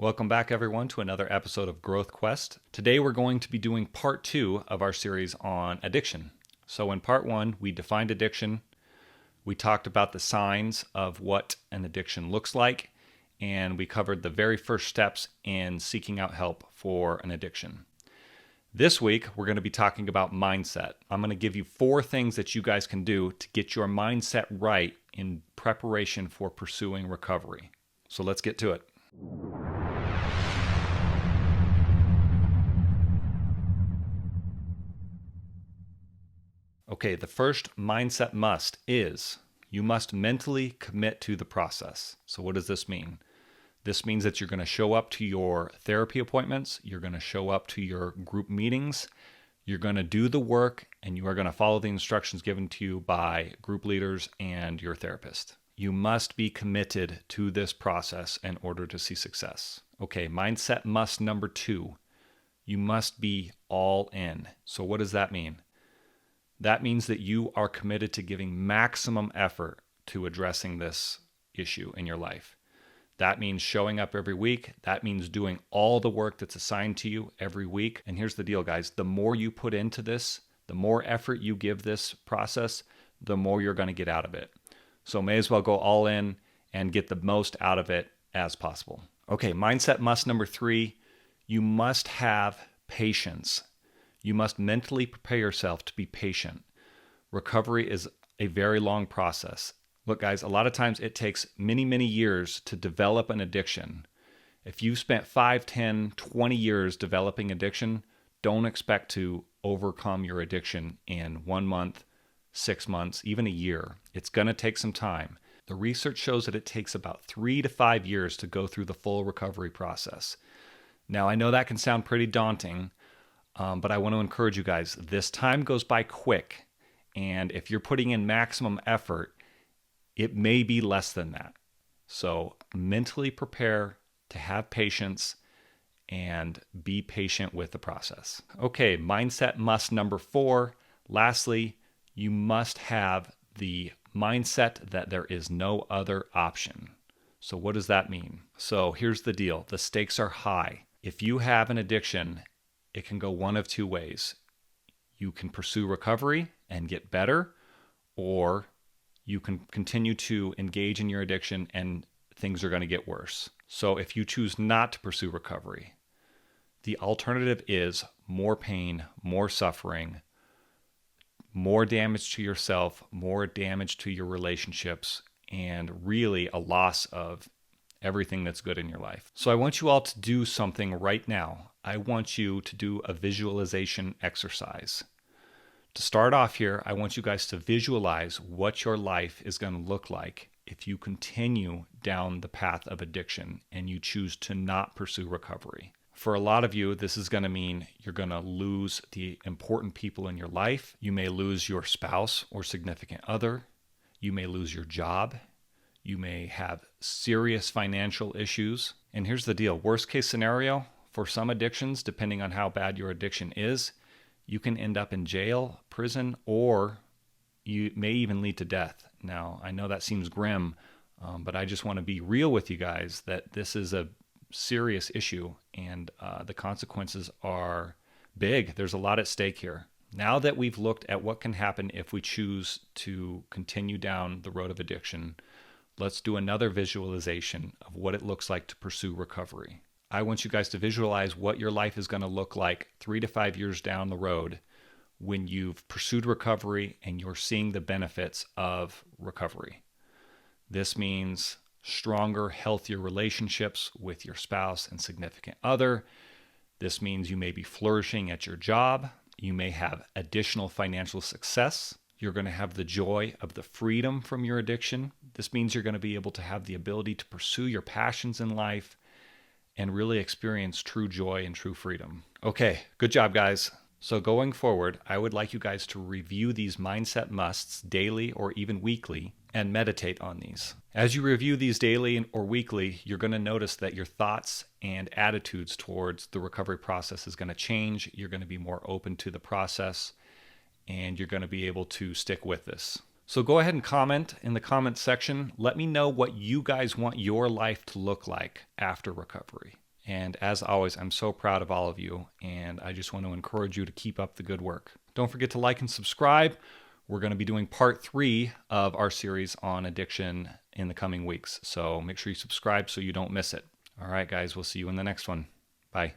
Welcome back, everyone, to another episode of Growth Quest. Today, we're going to be doing part 2 of our series on addiction. So in part 1, we defined addiction. We talked about the signs of what an addiction looks like, and we covered the very first steps in seeking out help for an addiction. This week, we're going to be talking about mindset. I'm going to give you 4 things that you guys can do to get your mindset right in preparation for pursuing recovery. So let's get to it. Okay, the first mindset must is you must mentally commit to the process. So what does this mean? This means that you're going to show up to your therapy appointments, you're going to show up to your group meetings, you're going to do the work, and you are going to follow the instructions given to you by group leaders and your therapist. You must be committed to this process in order to see success. Okay, mindset must number 2. You must be all in. So what does that mean? That means that you are committed to giving maximum effort to addressing this issue in your life. That means showing up every week. That means doing all the work that's assigned to you every week. And here's the deal, guys. The more you put into this, the more effort you give this process, the more you're going to get out of it. So may as well go all in and get the most out of it as possible. Okay, mindset must number 3. You must have patience. You must mentally prepare yourself to be patient. Recovery is a very long process. Look, guys, a lot of times it takes many, many years to develop an addiction. If you spent 5, 10, 20 years developing addiction, don't expect to overcome your addiction in 1 month, 6 months, even a year. It's going to take some time. The research shows that it takes about 3 to 5 years to go through the full recovery process. Now, I know that can sound pretty daunting, but I want to encourage you guys, this time goes by quick. And if you're putting in maximum effort, it may be less than that. So mentally prepare to have patience and be patient with the process. Okay, mindset must number 4. Lastly, you must have the mindset that there is no other option. So what does that mean? So here's the deal. The stakes are high. If you have an addiction, it can go one of 2 ways. You can pursue recovery and get better, or you can continue to engage in your addiction and things are going to get worse. So if you choose not to pursue recovery, the alternative is more pain, more suffering, more damage to yourself, more damage to your relationships, and really a loss of everything that's good in your life. So I want you all to do something right now. I want you to do a visualization exercise. To start off here, I want you guys to visualize what your life is going to look like if you continue down the path of addiction and you choose to not pursue recovery. For a lot of you, this is going to mean you're going to lose the important people in your life. You may lose your spouse or significant other. You may lose your job. You may have serious financial issues. And here's the deal. Worst case scenario, for some addictions, depending on how bad your addiction is, you can end up in jail, prison, or you may even lead to death. Now, I know that seems grim, but I just want to be real with you guys that this is a serious issue and the consequences are big. There's a lot at stake here. Now that we've looked at what can happen if we choose to continue down the road of addiction, let's do another visualization of what it looks like to pursue recovery. I want you guys to visualize what your life is going to look like 3 to 5 years down the road when you've pursued recovery and you're seeing the benefits of recovery. This means stronger, healthier relationships with your spouse and significant other. This means you may be flourishing at your job. You may have additional financial success. You're going to have the joy of the freedom from your addiction. This means you're going to be able to have the ability to pursue your passions in life and really experience true joy and true freedom. Okay, good job, guys. So going forward, I would like you guys to review these mindset musts daily or even weekly and meditate on these. As you review these daily or weekly, you're going to notice that your thoughts and attitudes towards the recovery process is going to change. You're going to be more open to the process, and you're going to be able to stick with this. So go ahead and comment in the comment section. Let me know what you guys want your life to look like after recovery. And as always, I'm so proud of all of you, and I just want to encourage you to keep up the good work. Don't forget to like and subscribe. We're going to be doing part 3 of our series on addiction in the coming weeks. So make sure you subscribe so you don't miss it. All right, guys, we'll see you in the next one. Bye.